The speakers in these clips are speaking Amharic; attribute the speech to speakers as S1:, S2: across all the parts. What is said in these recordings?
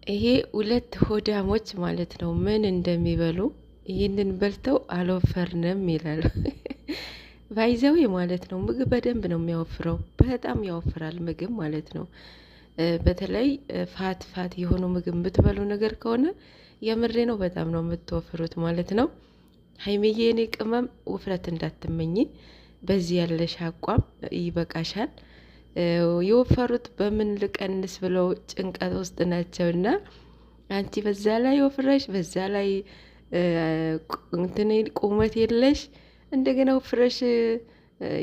S1: ይሄ ሁለት ሆዳሞች ማለት ነው ምን እንደሚበሉ ይህንን በልተው አልወፈርንም ይላሉ። ባይዘው ማለት ነው ምግብ በደንብ ነው የሚያወፍረው። በጣም ያወፍራል ምግብ ማለት ነው። በተለይ ፋት ፋት የሆኑ ምግብ የምትበሉ ነገር ከሆነ የምሬ ነው በጣም ነው የምትወፍሩት ማለት ነው። ሀይሚዬ የኔ ቅመም ውፍረት እንዳትመኝ፣ በዚህ ያለሽ አቋም ይበቃሻል። የወፈሩት በምን ልቀንስ ብለው ጭንቀት ውስጥ ናቸውና አንቺ በዛ ላይ ወፍረሽ በዛ ላይ እንትን ቁመት የለሽ እንደገና ወፍረሽ።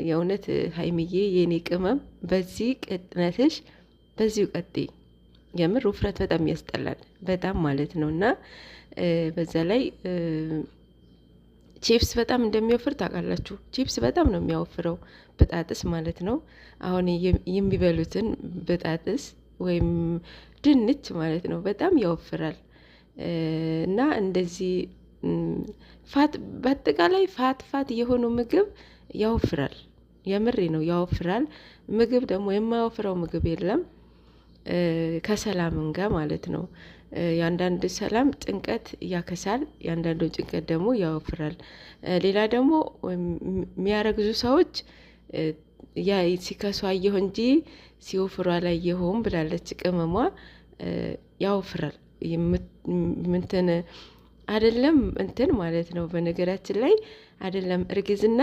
S1: የእውነት ሀይሚዬ የኔ ቅመም በዚህ ቅጥነትሽ በዚሁ ቀጥይ። የምር ውፍረት በጣም ያስጠላል በጣም ማለት ነው። እና በዛ ላይ ቺፕስ በጣም እንደሚወፍር ታውቃላችሁ። ቺፕስ በጣም ነው የሚያወፍረው፣ በጣጥስ ማለት ነው። አሁን የሚበሉትን በጣጥስ ወይም ድንች ማለት ነው በጣም ያወፍራል። እና እንደዚህ ፋት በአጠቃላይ ፋት የሆኑ ምግብ ያወፍራል። የምሬ ነው ያወፍራል። ምግብ ደግሞ የማያወፍረው ምግብ የለም። ከሰላምን ጋር ማለት ነው። የአንዳንድ ሰላም ጭንቀት ያከሳል፣ የአንዳንዱ ጭንቀት ደግሞ ያወፍራል። ሌላ ደግሞ የሚያረግዙ ሰዎች ያ ሲከሱ አየሁ እንጂ ሲወፍሩ አላየሁም ብላለች ቅመሟ። ያወፍራል ምንትን አይደለም እንትን ማለት ነው። በነገራችን ላይ አይደለም እርግዝና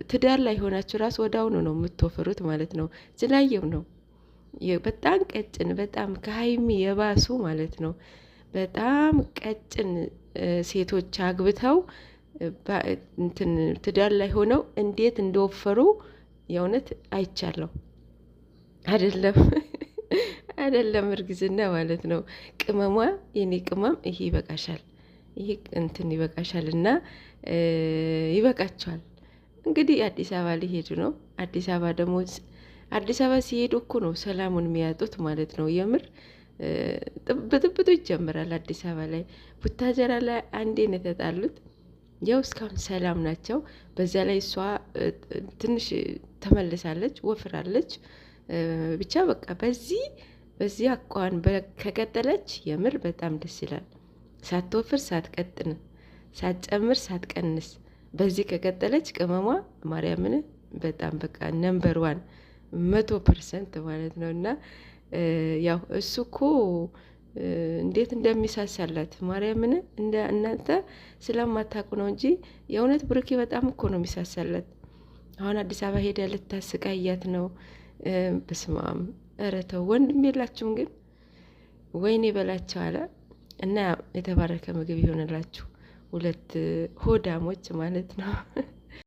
S1: ትዳር ላይ ሆናችሁ ራስ ወዳውኑ ነው የምትወፍሩት ማለት ነው። ስላየው ነው በጣም ቀጭን፣ በጣም ከሀይሚ የባሱ ማለት ነው። በጣም ቀጭን ሴቶች አግብተው እንትን ትዳር ላይ ሆነው እንዴት እንደወፈሩ የእውነት አይቻለሁ። አይደለም አይደለም እርግዝና ማለት ነው። ቅመሟ የኔ ቅመም ይሄ ይበቃሻል፣ ይሄ እንትን ይበቃሻል። እና ይበቃቸዋል እንግዲህ አዲስ አበባ ሊሄዱ ነው። አዲስ አበባ ደግሞ አዲስ አበባ ሲሄዱ እኮ ነው ሰላሙን የሚያጡት ማለት ነው። የምር ብጥብጡ ይጀምራል አዲስ አበባ ላይ። ቡታጀራ ላይ አንዴ ነው የተጣሉት። ያው እስካሁን ሰላም ናቸው። በዛ ላይ እሷ ትንሽ ተመልሳለች፣ ወፍራለች። ብቻ በቃ በዚህ አቋን ከቀጠለች የምር በጣም ደስ ይላል። ሳትወፍር ሳትቀጥን፣ ሳትጨምር ሳትቀንስ በዚህ ከቀጠለች ቅመሟ ማርያምን በጣም በቃ ነምበር 100% ማለት ነው። እና ያው እሱ እኮ እንዴት እንደሚሳሳላት ማርያምን እናንተ ስለማታውቁ ነው እንጂ የእውነት ብሩኬ በጣም እኮ ነው የሚሳሳላት። አሁን አዲስ አበባ ሄዳ ልታስቃያት ነው። በስማም ኧረ ተው፣ ወንድም የላችሁም ግን? ወይኔ በላቸው አለ። እና የተባረከ ምግብ ይሆንላችሁ ሁለት ሆዳሞች ማለት ነው።